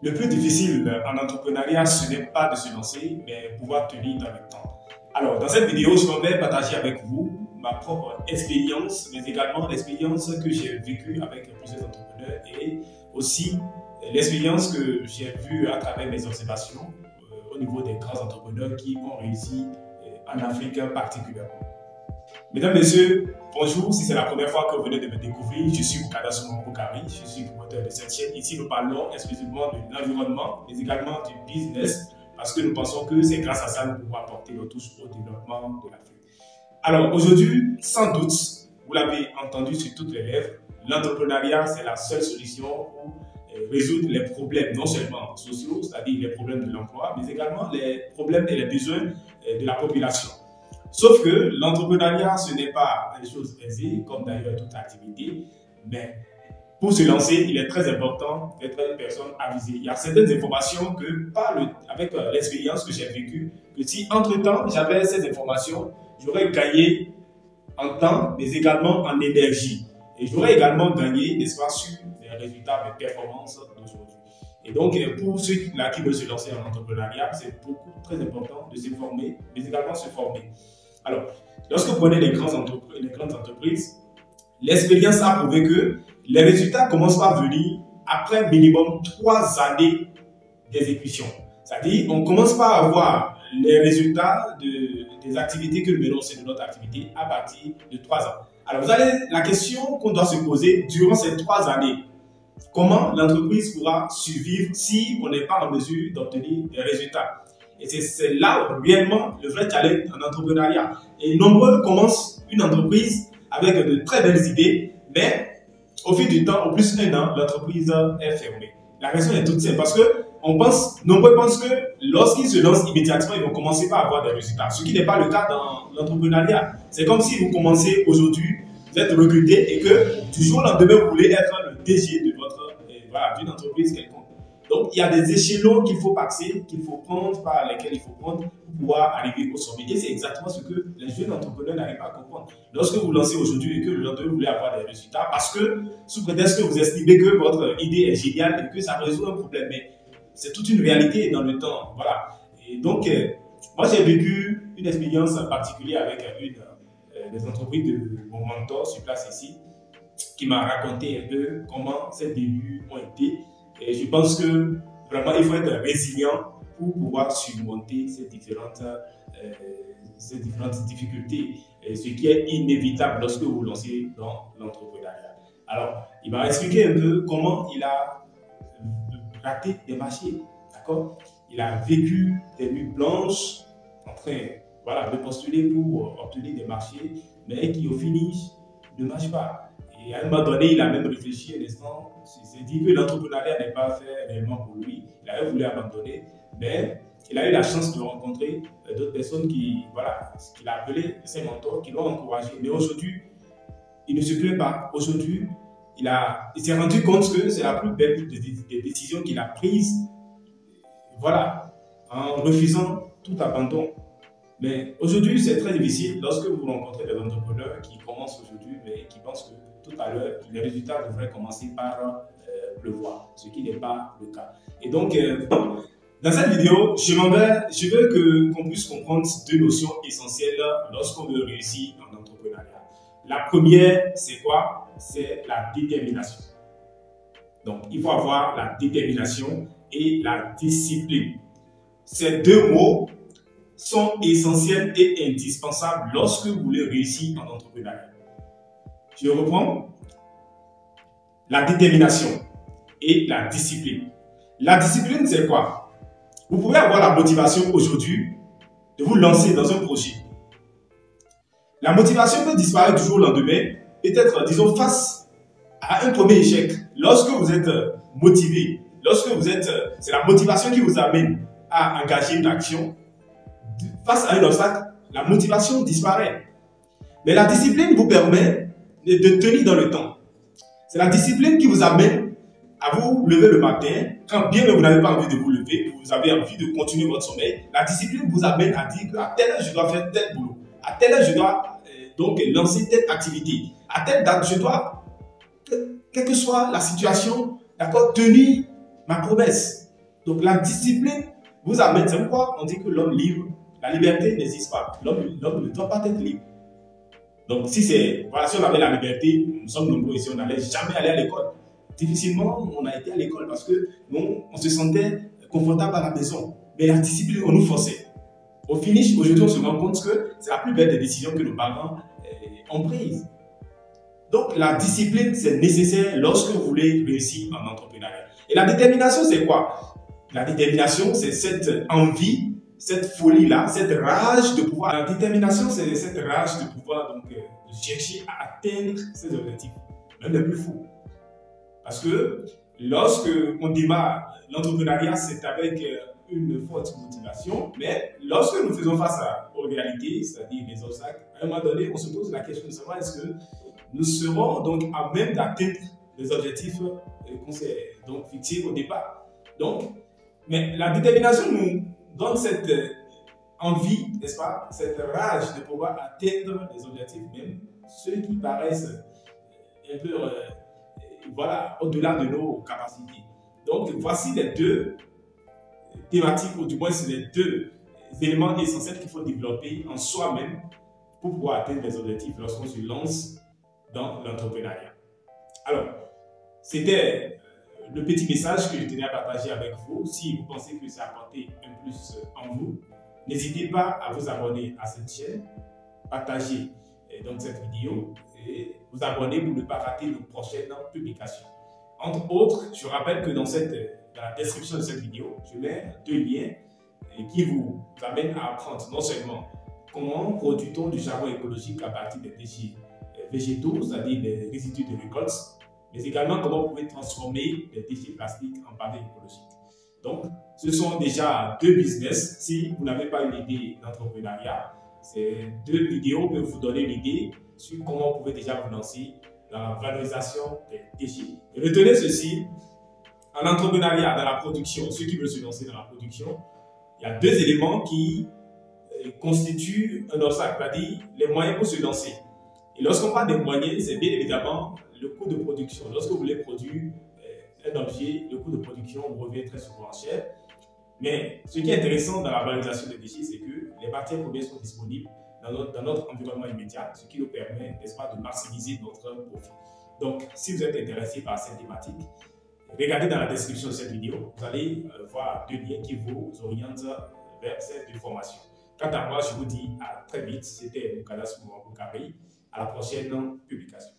Le plus difficile en entrepreneuriat, ce n'est pas de se lancer, mais pouvoir tenir dans le temps. Alors, dans cette vidéo, je vais partager avec vous ma propre expérience, mais également l'expérience que j'ai vécue avec plusieurs entrepreneurs et aussi l'expérience que j'ai vue à travers mes observations au niveau des grands entrepreneurs qui ont réussi en Afrique particulièrement. Mesdames, Messieurs, bonjour. Si c'est la première fois que vous venez de me découvrir, je suis Boukada Souman Boukari, je suis promoteur de cette chaîne. Ici, nous parlons exclusivement de l'environnement, mais également du business, parce que nous pensons que c'est grâce à ça que nous pouvons apporter notre touche au développement de l'Afrique. Alors, aujourd'hui, sans doute, vous l'avez entendu sur toutes les lèvres, l'entrepreneuriat, c'est la seule solution pour résoudre les problèmes, non seulement sociaux, c'est-à-dire les problèmes de l'emploi, mais également les problèmes et les besoins de la population. Sauf que l'entrepreneuriat, ce n'est pas une chose aisée, comme d'ailleurs toute activité, mais pour se lancer, il est très important d'être une personne avisée. Il y a certaines informations que, avec l'expérience que j'ai vécue, que si entre-temps j'avais ces informations, j'aurais gagné en temps, mais également en énergie. Et j'aurais également gagné, n'est-ce pas, sur les résultats, mes performances d'aujourd'hui. Et donc, pour ceux-là qui veulent se lancer en entrepreneuriat, c'est très important de se former, mais également se former. Alors, lorsque vous prenez les grandes entreprises, l'expérience a prouvé que les résultats commencent par venir après minimum 3 années d'exécution. C'est-à-dire, on commence par avoir les résultats des activités que nous menons de notre activité à partir de 3 ans. Alors, la question qu'on doit se poser durant ces 3 années, comment l'entreprise pourra survivre si on n'est pas en mesure d'obtenir des résultats? Et c'est là réellement le vrai challenge en entrepreneuriat. Et nombreux commencent une entreprise avec de très belles idées, mais au fil du temps, au plus d'un an, l'entreprise est fermée. La raison est toute simple parce que nombreux pensent que lorsqu'ils se lancent immédiatement, ils vont commencer par avoir des résultats. Ce qui n'est pas le cas dans l'entrepreneuriat. C'est comme si vous commencez aujourd'hui, vous êtes recruté et que du jour au lendemain, vous voulez être le DG de d'une entreprise quelconque. Donc, il y a des échelons qu'il faut passer, par lesquels il faut prendre pour pouvoir arriver au sommet. Et c'est exactement ce que les jeunes entrepreneurs n'arrivent pas à comprendre. Lorsque vous lancez aujourd'hui et que le lendemain, vous voulez avoir des résultats, parce que, sous prétexte que vous estimez que votre idée est géniale et que ça résout un problème, mais c'est toute une réalité dans le temps. Voilà. Et donc, moi, j'ai vécu une expérience particulière avec des entreprises de mon mentor sur place ici, qui m'a raconté un peu comment ces débuts ont été. Et je pense que vraiment, il faut être résilient pour pouvoir surmonter ces différentes difficultés, ce qui est inévitable lorsque vous vous lancez dans l'entrepreneuriat. Alors, il m'a expliqué un peu comment il a raté des marchés, d'accord? Il a vécu des nuits blanches en train de postuler pour obtenir des marchés, mais qui au finish ne marchent pas. Et à un moment donné, il a même réfléchi un instant, il s'est dit que l'entrepreneuriat n'est pas fait réellement pour lui. Il avait voulu abandonner, mais il a eu la chance de rencontrer d'autres personnes ce qu'il a appelé ses mentors, qui l'ont encouragé. Mais aujourd'hui, il ne se plaît pas. Aujourd'hui, il s'est rendu compte que c'est la plus belle des décisions qu'il a prises, en refusant tout abandon. Mais aujourd'hui, c'est très difficile lorsque vous rencontrez des entrepreneurs qui commencent aujourd'hui, mais qui pensent que tout à l'heure, les résultats devraient commencer par pleuvoir, ce qui n'est pas le cas. Et donc, dans cette vidéo, je veux qu'on puisse comprendre 2 notions essentielles lorsqu'on veut réussir en entrepreneuriat. La première, c'est quoi? C'est la détermination. Donc, il faut avoir la détermination et la discipline. Ces 2 mots sont essentiels et indispensables lorsque vous voulez réussir en entrepreneuriat. Je reprends. La détermination et la discipline. La discipline, c'est quoi? Vous pouvez avoir la motivation aujourd'hui de vous lancer dans un projet. La motivation peut disparaître du jour au lendemain, peut-être, disons, face à un premier échec. Lorsque vous êtes motivé, c'est la motivation qui vous amène à engager une action. Face à un obstacle, la motivation disparaît. Mais la discipline vous permet de tenir dans le temps. C'est la discipline qui vous amène à vous lever le matin, quand bien même vous n'avez pas envie de vous lever, vous avez envie de continuer votre sommeil. La discipline vous amène à dire qu'à telle heure, je dois faire tel boulot. À telle heure, je dois donc lancer telle activité. À telle date, je dois, quelle que soit la situation, d'accord, tenir ma promesse. Donc la discipline vous amène, c'est pourquoi on dit que l'homme libre, la liberté n'existe pas. L'homme ne doit pas être libre. Donc si c'est, voilà, si on avait la liberté, nous sommes nombreux ici, on n'allait jamais aller à l'école. Difficilement, on a été à l'école parce que nous, on se sentait confortable à la maison. Mais la discipline, on nous forçait. Au finish, aujourd'hui, on se rend compte que c'est la plus belle des décisions que nos parents ont prises. Donc, la discipline, c'est nécessaire lorsque vous voulez réussir en entrepreneuriat. Et la détermination, c'est quoi? La détermination, c'est cette envie, cette folie-là, cette rage de pouvoir. La détermination, c'est cette rage de pouvoir donc, chercher à atteindre ses objectifs, même les plus fous. Parce que lorsque on démarre l'entrepreneuriat, c'est avec une forte motivation, mais lorsque nous faisons face aux réalités, c'est-à-dire les obstacles, à un moment donné, on se pose la question de savoir est-ce que nous serons donc à même d'atteindre les objectifs qu'on s'est donc fixés au départ. Donc, mais la détermination nous donne cette envie, n'est-ce pas, cette rage de pouvoir atteindre les objectifs, même ceux qui paraissent un peu voilà, au-delà de nos capacités. Donc, voici les deux thématiques, ou du moins, c'est les deux éléments essentiels qu'il faut développer en soi-même pour pouvoir atteindre les objectifs lorsqu'on se lance dans l'entrepreneuriat. Alors, c'était le petit message que je tenais à partager avec vous. Si vous pensez que ça a apporté un plus en vous, n'hésitez pas à vous abonner à cette chaîne, partager donc cette vidéo et vous abonner pour ne pas rater nos prochaines publications. Entre autres, je rappelle que dans la description de cette vidéo, je mets deux liens qui vous amènent à apprendre non seulement comment produit-on du charbon écologique à partir des déchets végétaux, c'est-à-dire des résidus de récolte, mais également comment vous pouvez transformer les déchets plastiques en pavé écologique. Donc, ce sont déjà deux business. Si vous n'avez pas une idée d'entrepreneuriat, ces deux vidéos peuvent vous donner une idée sur comment vous pouvez déjà vous lancer dans la valorisation des déchets. Et retenez ceci, en entrepreneuriat, dans la production, ceux qui veulent se lancer dans la production, il y a deux éléments qui constituent un obstacle, c'est-à-dire les moyens pour se lancer. Et lorsqu'on parle des moyens, c'est bien évidemment le coût de production. Lorsque vous voulez produire un objet, le coût de production vous revient très souvent cher. Mais ce qui est intéressant dans la valorisation des déchets, c'est que les matières premières sont disponibles dans notre environnement immédiat, ce qui nous permet, n'est-ce pas, de maximiser notre profit. Donc, si vous êtes intéressé par cette thématique, regardez dans la description de cette vidéo, vous allez voir deux liens qui vous orientent vers cette formation. Quant à moi, je vous dis à très vite. C'était Moukada Soumoua Boukari. À la prochaine publication.